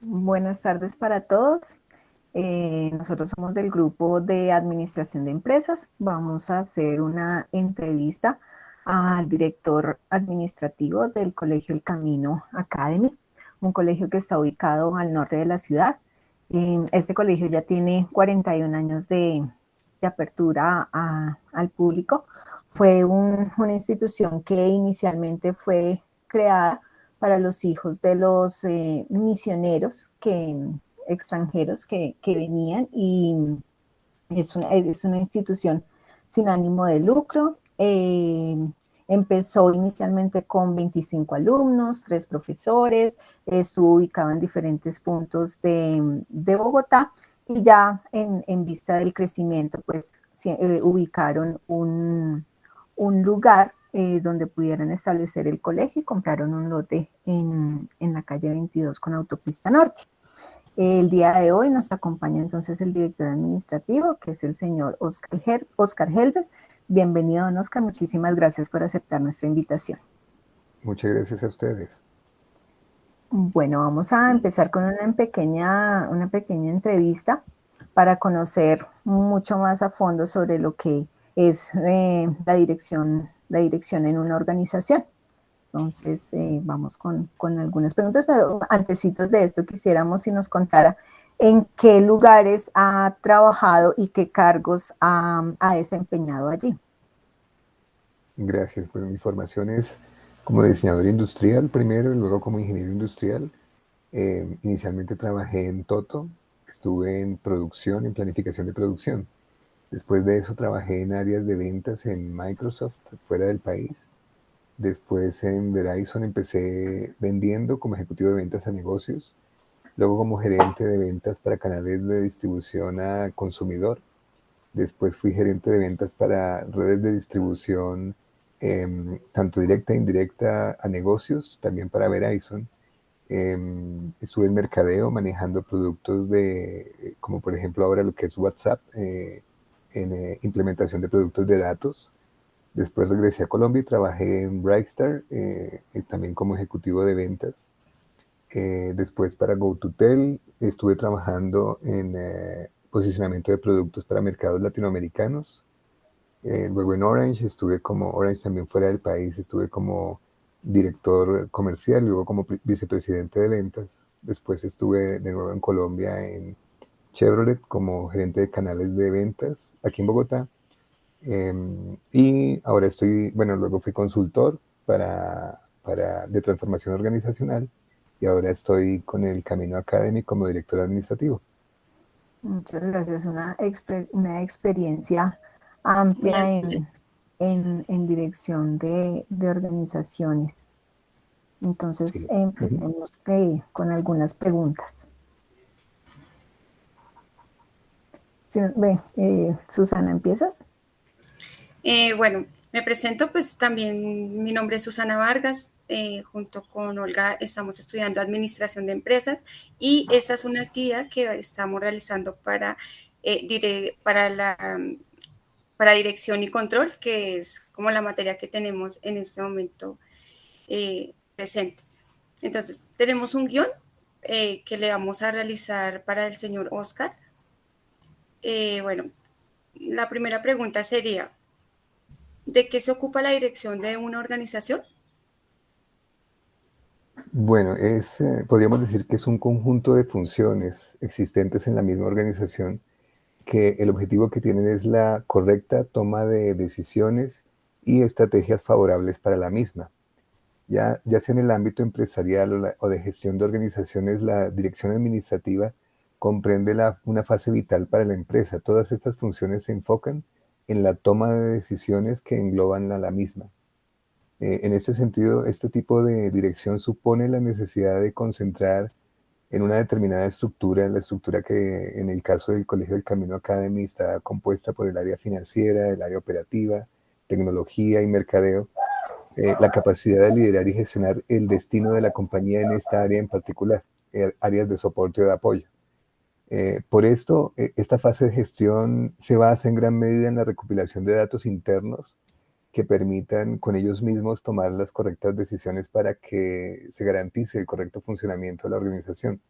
Buenas tardes para todos. Nosotros somos del grupo de administración de empresas. Vamos a hacer una entrevista al director administrativo del Colegio El Camino Academy, un colegio que está ubicado al norte de la ciudad. Este colegio ya tiene 41 años de apertura al público. Fue una institución que inicialmente fue creada para los hijos de los misioneros extranjeros que venían, y es una institución sin ánimo de lucro. Empezó inicialmente con 25 alumnos, 3 profesores, estuvo ubicado en diferentes puntos de Bogotá, y ya en vista del crecimiento, pues ubicaron un lugar donde pudieran establecer el colegio, y compraron un lote en la calle 22 con autopista norte. El día de hoy nos acompaña entonces el director administrativo, que es el señor Oscar Helves. Bienvenido, don Oscar. Muchísimas gracias por aceptar nuestra invitación. Muchas gracias a ustedes. Bueno, vamos a empezar con una pequeña entrevista para conocer mucho más a fondo sobre lo que es la dirección en una organización. Entonces, vamos con algunas preguntas, pero antecitos de esto quisiéramos si nos contara en qué lugares ha trabajado y qué cargos ha desempeñado allí. Gracias. Pues mi formación es como diseñador industrial primero y luego como ingeniero industrial. Inicialmente trabajé en Toto, estuve en producción, en planificación de producción. Después de eso trabajé en áreas de ventas en Microsoft, fuera del país. Después en Verizon empecé vendiendo como ejecutivo de ventas a negocios. Luego como gerente de ventas para canales de distribución a consumidor. Después fui gerente de ventas para redes de distribución, tanto directa e indirecta a negocios, también para Verizon. Estuve en mercadeo manejando productos como por ejemplo ahora lo que es WhatsApp, en implementación de productos de datos. Después regresé a Colombia y trabajé en Brightstar, también como ejecutivo de ventas. Después para GoToTel estuve trabajando en posicionamiento de productos para mercados latinoamericanos. Luego en Orange estuve como Orange también fuera del país, estuve como director comercial, luego como vicepresidente de ventas. Después estuve de nuevo en Colombia en Chevrolet como gerente de canales de ventas aquí en Bogotá. Y ahora bueno, luego fui consultor de transformación organizacional y ahora estoy con el Camino Academy como director administrativo. Muchas gracias. Una experiencia Muy amplia amable. en dirección de organizaciones. Entonces, Sí. Ujú. empecemos con algunas preguntas. Sí, Susana, ¿empiezas? Bueno, me presento, pues también mi nombre es Susana Vargas, junto con Olga estamos estudiando Administración de Empresas y esta es una actividad que estamos realizando para Dirección y Control, que es como la materia que tenemos en este momento presente. Entonces, tenemos un guión que le vamos a realizar para el señor Oscar. Bueno, la primera pregunta sería, ¿de qué se ocupa la dirección de una organización? Bueno, podríamos decir que es un conjunto de funciones existentes en la misma organización que el objetivo que tienen es la correcta toma de decisiones y estrategias favorables para la misma. Ya sea en el ámbito empresarial o de gestión de organizaciones, la dirección administrativa comprende una fase vital para la empresa. Todas estas funciones se enfocan en la toma de decisiones que engloban a la misma. En este sentido, este tipo de dirección supone la necesidad de concentrar en una determinada estructura, la estructura que en el caso del Colegio del Camino Academy está compuesta por el área financiera, el área operativa, tecnología y mercadeo, la capacidad de liderar y gestionar el destino de la compañía en esta área en particular, áreas de soporte o de apoyo. Por esto, esta fase de gestión se basa en gran medida en la recopilación de datos internos que permitan con ellos mismos tomar las correctas decisiones para que se garantice el correcto funcionamiento de la organización.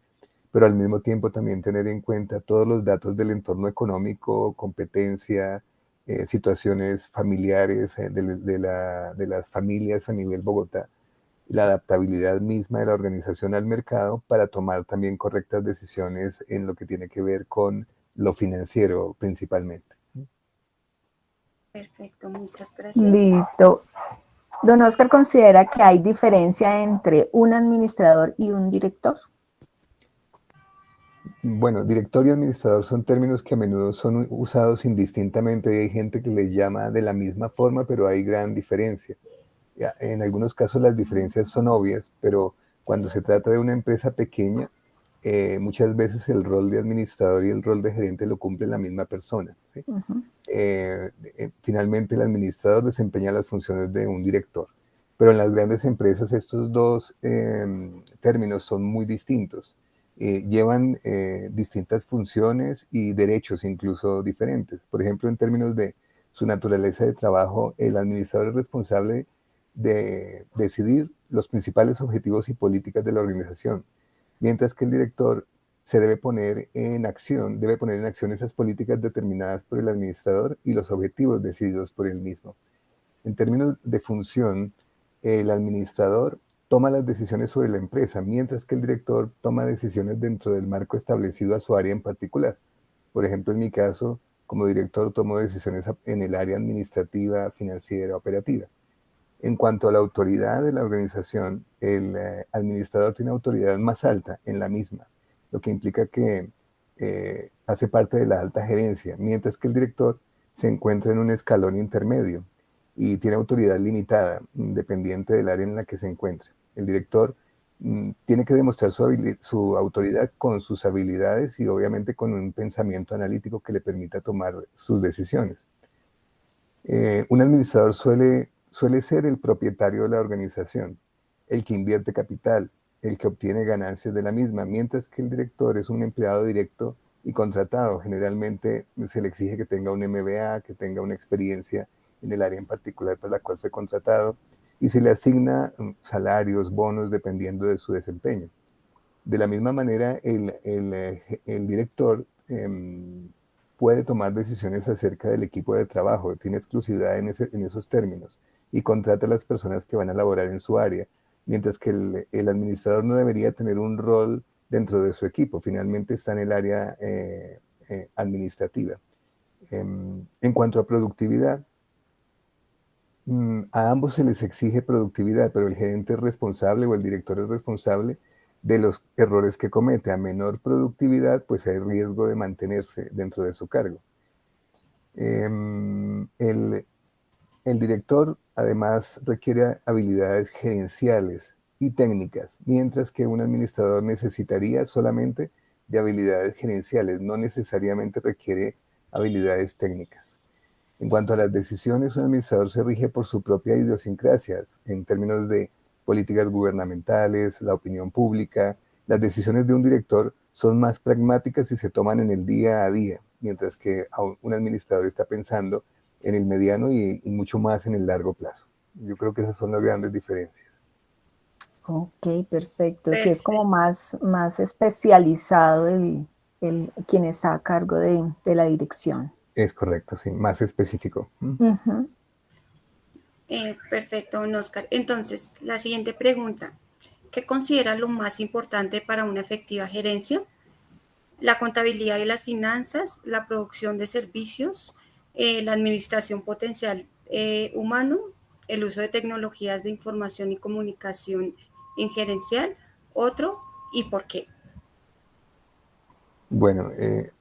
pero al mismo tiempo también tener en cuenta todos los datos del entorno económico, competencia, situaciones familiares de las familias a nivel Bogotá, y la adaptabilidad misma de la organización al mercado para tomar también correctas decisiones en lo que tiene que ver con lo financiero principalmente. Perfecto, muchas gracias. Listo. Don Oscar considera que hay diferencia entre un administrador y un director. Bueno, director y administrador son términos que a menudo son usados indistintamente. Hay gente que les llama de la misma forma, pero hay gran diferencia. En algunos casos las diferencias son obvias, pero cuando se trata de una empresa pequeña, muchas veces el rol de administrador y el rol de gerente lo cumple la misma persona, ¿sí? Finalmente el administrador desempeña las funciones de un director, pero en las grandes empresas estos dos términos son muy distintos. Llevan distintas funciones y derechos incluso diferentes. Por ejemplo, en términos de su naturaleza de trabajo, el administrador es responsable de decidir los principales objetivos y políticas de la organización, mientras que el director se debe poner en acción esas políticas determinadas por el administrador y los objetivos decididos por él mismo. En términos de función, el administrador toma las decisiones sobre la empresa, mientras que el director toma decisiones dentro del marco establecido a su área en particular. Por ejemplo, en mi caso, como director tomo decisiones en el área administrativa, financiera, operativa. En cuanto a la autoridad de la organización, el administrador tiene autoridad más alta en la misma, lo que implica que hace parte de la alta gerencia, mientras que el director se encuentra en un escalón intermedio y tiene autoridad limitada, dependiente del área en la que se encuentra. El director tiene que demostrar su autoridad con sus habilidades y obviamente con un pensamiento analítico que le permita tomar sus decisiones. Un administrador suele ser el propietario de la organización, el que invierte capital, el que obtiene ganancias de la misma, mientras que el director es un empleado directo y contratado. Generalmente se le exige que tenga un MBA, que tenga una experiencia en el área en particular para la cual fue contratado, y se le asigna salarios, bonos, dependiendo de su desempeño. De la misma manera, el director puede tomar decisiones acerca del equipo de trabajo, tiene exclusividad en esos términos y contrata a las personas que van a laborar en su área, mientras que el administrador no debería tener un rol dentro de su equipo, finalmente está en el área administrativa. En cuanto a productividad, a ambos se les exige productividad, pero el gerente es responsable o el director es responsable de los errores que comete. A menor productividad, pues hay riesgo de mantenerse dentro de su cargo. El director además requiere habilidades gerenciales y técnicas, mientras que un administrador necesitaría solamente de habilidades gerenciales, no necesariamente requiere habilidades técnicas. En cuanto a las decisiones, un administrador se rige por su propia idiosincrasia en términos de políticas gubernamentales, la opinión pública. Las decisiones de un director son más pragmáticas y se toman en el día a día, mientras que un administrador está pensando en el mediano y mucho más en el largo plazo. Yo creo que esas son las grandes diferencias. Ok, perfecto. Sí, es como más especializado quien está a cargo de la dirección. Es correcto, sí, más específico. Perfecto, don Oscar. Entonces, la siguiente pregunta. ¿Qué considera lo más importante para una efectiva gerencia? La contabilidad y las finanzas, la producción de servicios, la administración potencial humano, el uso de tecnologías de información y comunicación en gerencial, otro, ¿y por qué? Bueno,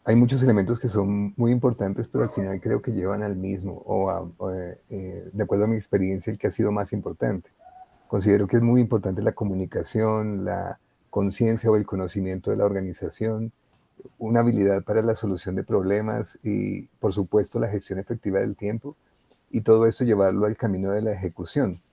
hay muchos elementos que son muy importantes, pero al final creo que llevan al mismo, de acuerdo a mi experiencia, el que ha sido más importante. Considero que es muy importante la comunicación, la conciencia o el conocimiento de la organización, una habilidad para la solución de problemas y, por supuesto, la gestión efectiva del tiempo, y todo eso llevarlo al camino de la ejecución.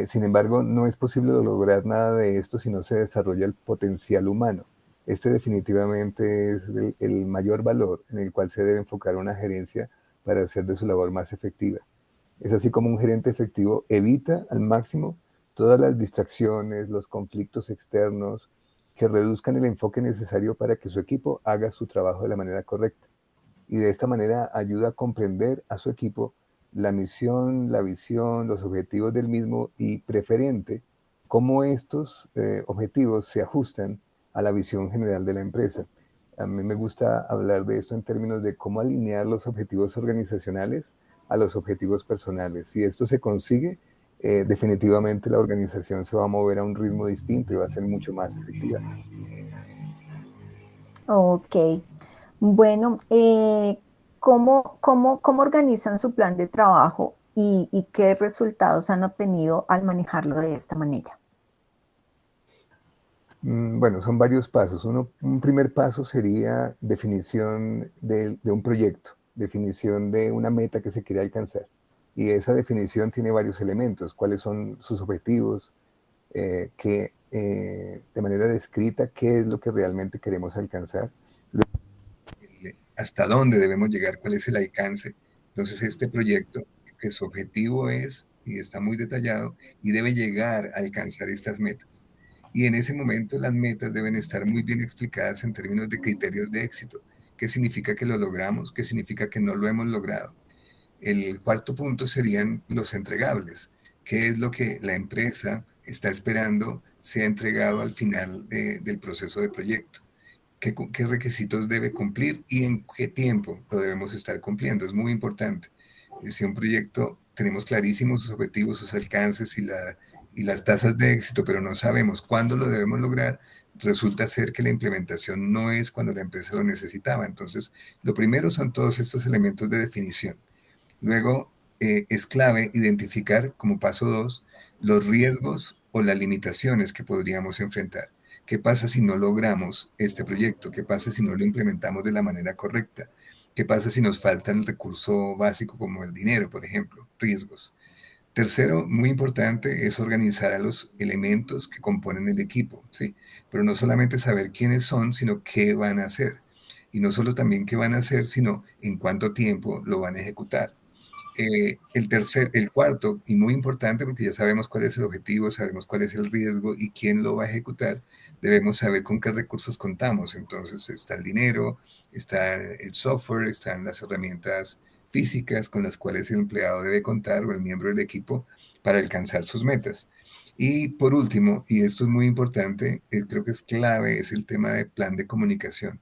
Sin embargo, no es posible lograr nada de esto si no se desarrolla el potencial humano. Este definitivamente es el mayor valor en el cual se debe enfocar una gerencia para hacer de su labor más efectiva. Es así como un gerente efectivo evita al máximo todas las distracciones, los conflictos externos que reduzcan el enfoque necesario para que su equipo haga su trabajo de la manera correcta. Y de esta manera ayuda a comprender a su equipo la misión, la visión, los objetivos del mismo y preferente, cómo estos objetivos se ajustan a la visión general de la empresa. A mí me gusta hablar de esto en términos de cómo alinear los objetivos organizacionales a los objetivos personales. Si esto se consigue, definitivamente la organización se va a mover a un ritmo distinto y va a ser mucho más efectiva. Ok. Bueno, ¿cómo organizan su plan de trabajo y qué resultados han obtenido al manejarlo de esta manera? Bueno, son varios pasos. Un primer paso sería definición de un proyecto, definición de una meta que se quiere alcanzar. Y esa definición tiene varios elementos, cuáles son sus objetivos, de manera descrita, qué es lo que realmente queremos alcanzar, hasta dónde debemos llegar, cuál es el alcance. Entonces, este proyecto, que su objetivo es, y está muy detallado, y debe llegar a alcanzar estas metas. Y en ese momento las metas deben estar muy bien explicadas en términos de criterios de éxito. ¿Qué significa que lo logramos? ¿Qué significa que no lo hemos logrado? El cuarto punto serían los entregables. ¿Qué es lo que la empresa está esperando sea entregado al final del proceso de proyecto? ¿Qué requisitos debe cumplir y en qué tiempo lo debemos estar cumpliendo? Es muy importante. Si un proyecto tenemos clarísimos sus objetivos, sus alcances y las tasas de éxito, pero no sabemos cuándo lo debemos lograr, resulta ser que la implementación no es cuando la empresa lo necesitaba. Entonces, lo primero son todos estos elementos de definición. Luego, es clave identificar, como paso 2, los riesgos o las limitaciones que podríamos enfrentar. ¿Qué pasa si no logramos este proyecto? ¿Qué pasa si no lo implementamos de la manera correcta? ¿Qué pasa si nos falta el recurso básico como el dinero, por ejemplo? Riesgos. Tercero, muy importante, es organizar a los elementos que componen el equipo, ¿sí? Pero no solamente saber quiénes son, sino qué van a hacer. Y no solo también qué van a hacer, sino en cuánto tiempo lo van a ejecutar. El cuarto, y muy importante porque ya sabemos cuál es el objetivo, sabemos cuál es el riesgo y quién lo va a ejecutar, debemos saber con qué recursos contamos. Entonces está el dinero, está el software, están las herramientas físicas con las cuales el empleado debe contar o el miembro del equipo para alcanzar sus metas. Y por último, y esto es muy importante, creo que es clave, es el tema de plan de comunicación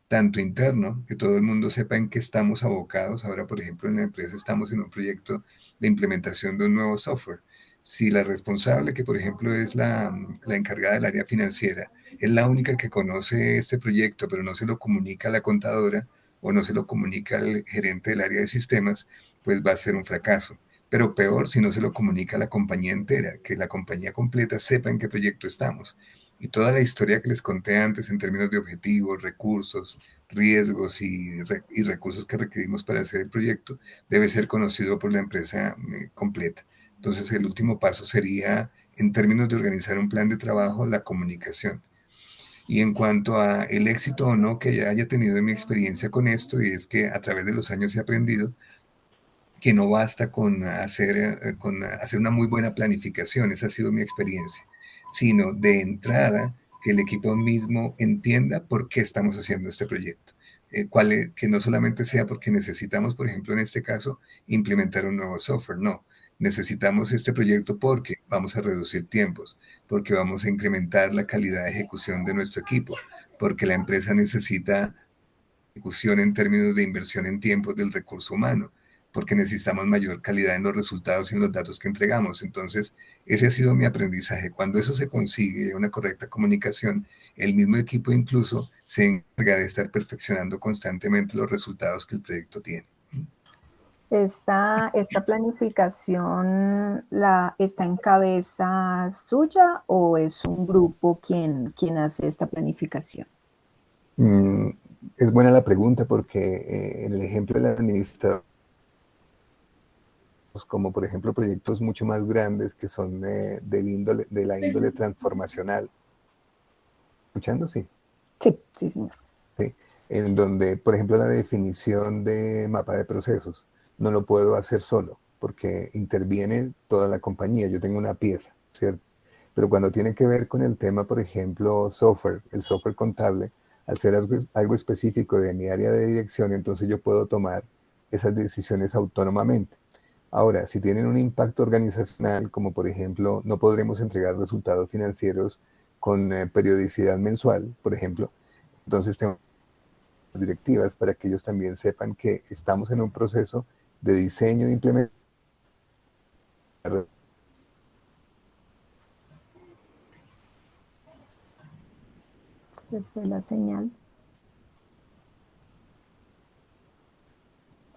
tanto interno, que todo el mundo sepa en qué estamos abocados. Ahora, por ejemplo, en la empresa estamos en un proyecto de implementación de un nuevo software. Si la responsable, que por ejemplo es la encargada del área financiera, es la única que conoce este proyecto, pero no se lo comunica a la contadora o no se lo comunica al gerente del área de sistemas, pues va a ser un fracaso. Pero peor si no se lo comunica a la compañía entera, que la compañía completa sepa en qué proyecto estamos. Y toda la historia que les conté antes en términos de objetivos, recursos, riesgos y recursos que requerimos para hacer el proyecto debe ser conocido por la empresa completa. Entonces, el último paso sería, en términos de organizar un plan de trabajo, la comunicación. Y en cuanto a el éxito o no que ya haya tenido en mi experiencia con esto, y es que a través de los años he aprendido que no basta con hacer una muy buena planificación, esa ha sido mi experiencia, sino de entrada que el equipo mismo entienda por qué estamos haciendo este proyecto. Que no solamente sea porque necesitamos, por ejemplo, en este caso, implementar un nuevo software, no. Necesitamos este proyecto porque vamos a reducir tiempos, porque vamos a incrementar la calidad de ejecución de nuestro equipo, porque la empresa necesita ejecución en términos de inversión en tiempos del recurso humano, porque necesitamos mayor calidad en los resultados y en los datos que entregamos. Entonces, ese ha sido mi aprendizaje. Cuando eso se consigue, una correcta comunicación, el mismo equipo incluso se encarga de estar perfeccionando constantemente los resultados que el proyecto tiene. ¿Esta planificación está en cabeza suya o es un grupo quien hace esta planificación? Es buena la pregunta porque en el ejemplo del administrador, como por ejemplo proyectos mucho más grandes que son de la índole transformacional, ¿escuchando? Sí. Sí, señor. ¿Sí? En donde, por ejemplo, la definición de mapa de procesos no lo puedo hacer solo porque interviene toda la compañía. Yo tengo una pieza, ¿cierto? Pero cuando tiene que ver con el tema, por ejemplo, software, el software contable, al ser algo específico de mi área de dirección, entonces yo puedo tomar esas decisiones autónomamente. Ahora, si tienen un impacto organizacional, como por ejemplo, no podremos entregar resultados financieros con periodicidad mensual, por ejemplo, entonces tengo directivas para que ellos también sepan que estamos en un proceso de diseño e implementación. Se fue la señal.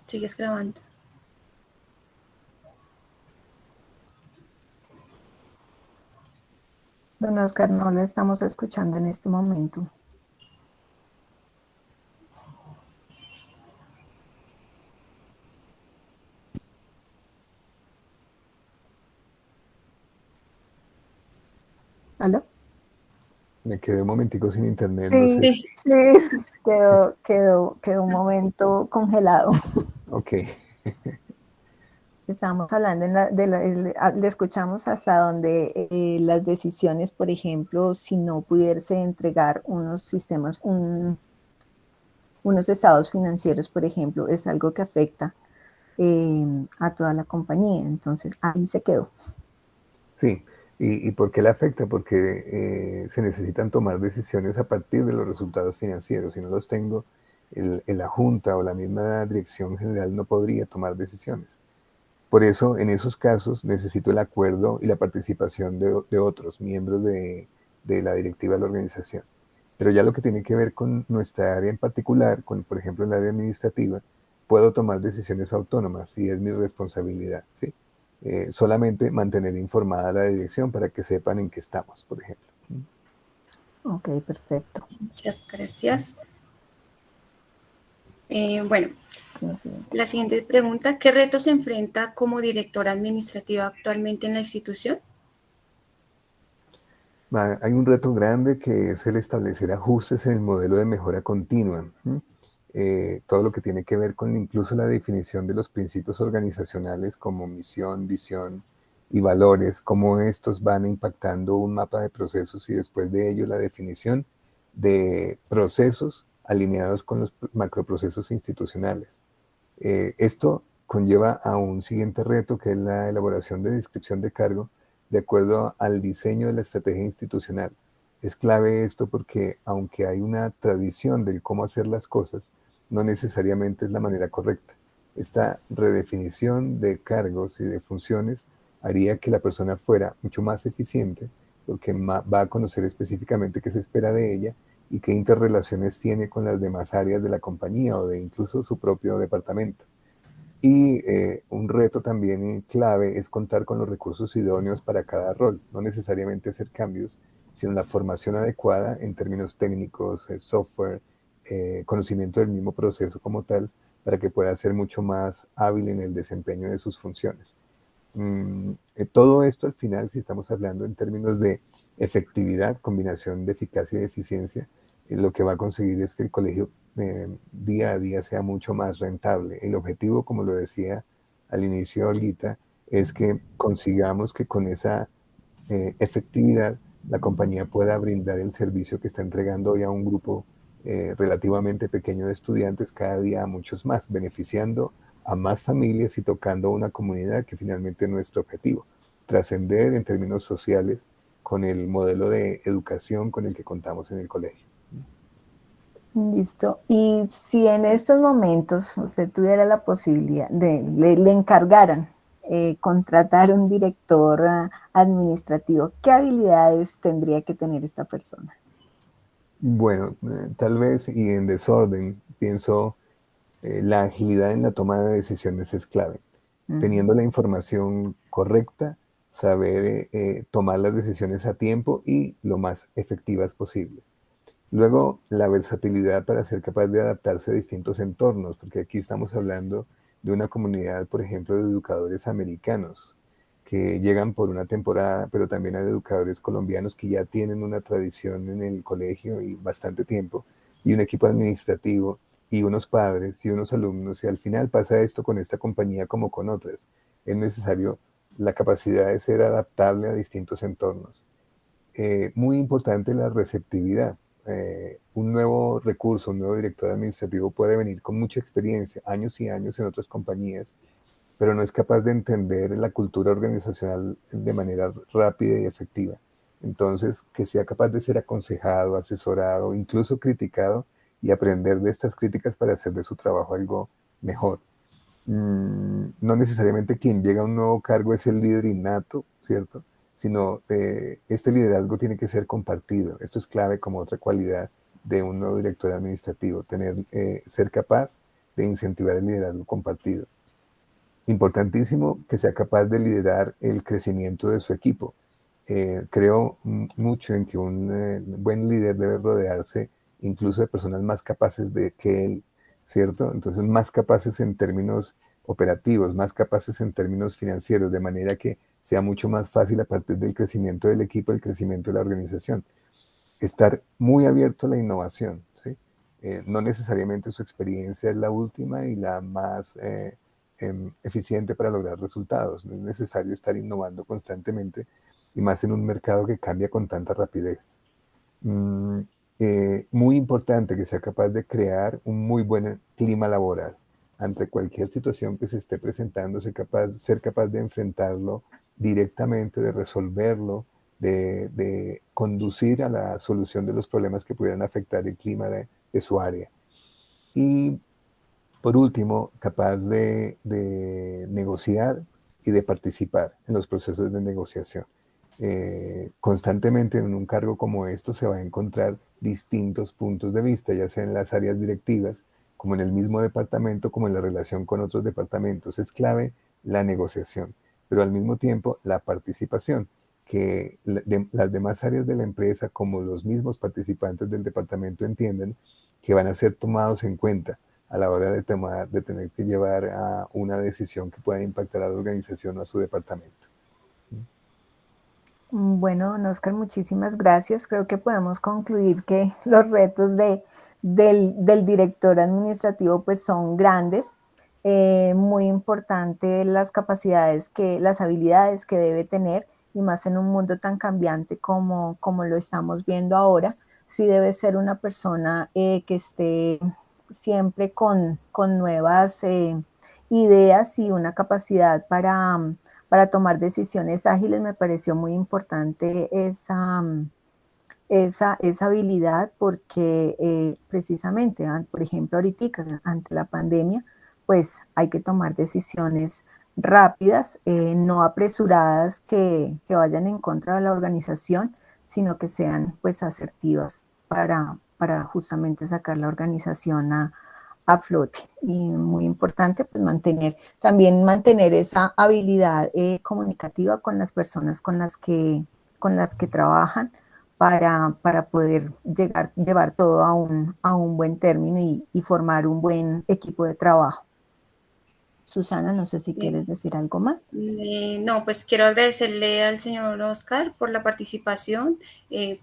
Sigues grabando. Don Oscar, no lo estamos escuchando en este momento. ¿Aló? Me quedé un momentico sin internet, no sé. Sí, Sí, sí, quedó un momento congelado. Ok. Estábamos hablando, le escuchamos hasta donde las decisiones, por ejemplo, si no pudiese entregar unos sistemas, unos estados financieros, por ejemplo, es algo que afecta a toda la compañía. Entonces, ahí se quedó. Sí, ¿y por qué le afecta? Porque se necesitan tomar decisiones a partir de los resultados financieros. Si no los tengo, la junta o la misma dirección general no podría tomar decisiones. Por eso, en esos casos, necesito el acuerdo y la participación de otros miembros de la directiva de la organización. Pero ya lo que tiene que ver con nuestra área en particular, con, por ejemplo, el área administrativa, puedo tomar decisiones autónomas y es mi responsabilidad, ¿sí? Solamente mantener informada a la dirección para que sepan en qué estamos, por ejemplo. Ok, perfecto. muchas gracias. Bueno, Siguiente. la siguiente pregunta, ¿qué retos se enfrenta como directora administrativa actualmente en la institución? Hay un reto grande que es el establecer ajustes en el modelo de mejora continua. Todo lo que tiene que ver con incluso la definición de los principios organizacionales como misión, visión y valores, cómo estos van impactando un mapa de procesos y después de ello la definición de procesos alineados con los macroprocesos institucionales. Esto conlleva a un siguiente reto que es la elaboración de descripción de cargo de acuerdo al diseño de la estrategia institucional. Es clave esto porque aunque hay una tradición del cómo hacer las cosas, no necesariamente es la manera correcta. Esta redefinición de cargos y de funciones haría que la persona fuera mucho más eficiente porque va a conocer específicamente qué se espera de ella y qué interrelaciones tiene con las demás áreas de la compañía o de incluso su propio departamento. Y un reto también clave es contar con los recursos idóneos para cada rol, no necesariamente hacer cambios, sino la formación adecuada en términos técnicos, software, conocimiento del mismo proceso como tal, para que pueda ser mucho más hábil en el desempeño de sus funciones. Todo esto al final, si estamos hablando en términos de efectividad, combinación de eficacia y eficiencia, lo que va a conseguir es que el colegio día a día sea mucho más rentable. El objetivo, como lo decía al inicio Olguita, es que consigamos que con esa efectividad la compañía pueda brindar el servicio que está entregando hoy a un grupo relativamente pequeño de estudiantes cada día a muchos más, beneficiando a más familias y tocando una comunidad que finalmente es nuestro objetivo, trascender en términos sociales con el modelo de educación con el que contamos en el colegio. Listo. Y si en estos momentos usted tuviera la posibilidad le encargaran contratar un director administrativo, ¿qué habilidades tendría que tener esta persona? Bueno, tal vez y en desorden, pienso la agilidad en la toma de decisiones es clave. Ujú. Teniendo la información correcta, saber tomar las decisiones a tiempo y lo más efectivas posibles. Luego, la versatilidad para ser capaz de adaptarse a distintos entornos, porque aquí estamos hablando de una comunidad, por ejemplo, de educadores americanos que llegan por una temporada, pero también hay educadores colombianos que ya tienen una tradición en el colegio y bastante tiempo, y un equipo administrativo, y unos padres y unos alumnos, y al final pasa esto con esta compañía como con otras. Es necesario la capacidad de ser adaptable a distintos entornos. Muy importante la receptividad. Un nuevo recurso, un nuevo director administrativo puede venir con mucha experiencia, años y años en otras compañías, pero no es capaz de entender la cultura organizacional de manera rápida y efectiva. Entonces, que sea capaz de ser aconsejado, asesorado, incluso criticado y aprender de estas críticas para hacer de su trabajo algo mejor. No necesariamente quien llega a un nuevo cargo es el líder innato, ¿cierto? Sino este liderazgo tiene que ser compartido. Esto es clave como otra cualidad de un nuevo director administrativo, ser capaz de incentivar el liderazgo compartido. Importantísimo que sea capaz de liderar el crecimiento de su equipo. Creo mucho en que un buen líder debe rodearse incluso de personas más capaces que él, ¿cierto? Entonces, más capaces en términos operativos, más capaces en términos financieros, de manera que sea mucho más fácil a partir del crecimiento del equipo, el crecimiento de la organización. Estar muy abierto a la innovación, ¿sí? No necesariamente su experiencia es la última y la más eficiente para lograr resultados. No es necesario estar innovando constantemente y más en un mercado que cambia con tanta rapidez. Muy importante que sea capaz de crear un muy buen clima laboral. Ante cualquier situación que se esté presentando, ser capaz de enfrentarlo directamente, de resolverlo, de conducir a la solución de los problemas que pudieran afectar el clima de su área. Y por último, capaz de negociar y de participar en los procesos de negociación. Constantemente en un cargo como esto se va a encontrar distintos puntos de vista, ya sea en las áreas directivas, como en el mismo departamento, como en la relación con otros departamentos. Es clave la negociación, pero al mismo tiempo la participación, que las demás áreas de la empresa, como los mismos participantes del departamento, entienden que van a ser tomados en cuenta a la hora de tener que llevar a una decisión que pueda impactar a la organización o a su departamento. Bueno, don Oscar, muchísimas gracias. Creo que podemos concluir que los retos del director administrativo pues son grandes. Muy importante las capacidades, las habilidades que debe tener, y más en un mundo tan cambiante como lo estamos viendo ahora. Sí debe ser una persona que esté siempre con nuevas ideas y una capacidad para tomar decisiones ágiles. Me pareció muy importante esa habilidad porque precisamente, por ejemplo, ahorita ante la pandemia, pues hay que tomar decisiones rápidas, no apresuradas que vayan en contra de la organización, sino que sean pues asertivas para justamente sacar la organización a flote. Y muy importante pues también mantener esa habilidad comunicativa con las personas con las que trabajan para poder llevar todo a un buen término y formar un buen equipo de trabajo. Susana, no sé si quieres decir algo más. No, pues quiero agradecerle al señor Oscar por la participación,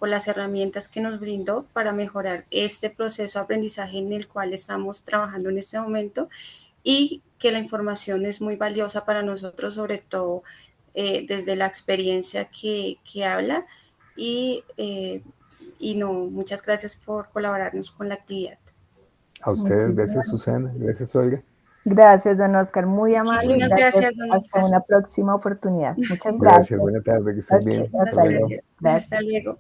por las herramientas que nos brindó para mejorar este proceso de aprendizaje en el cual estamos trabajando en este momento, y que la información es muy valiosa para nosotros, sobre todo desde la experiencia que habla. Y no, muchas gracias por colaborarnos con la actividad. A ustedes, gracias Susana, gracias Olga. Gracias, don Oscar, muy amable. Muchísimas gracias, don Hasta Oscar. una próxima oportunidad. Muchas Gracias, gracias. buena tarde, que estén Okay, bien. Muchísimas Hasta luego. gracias. Hasta luego.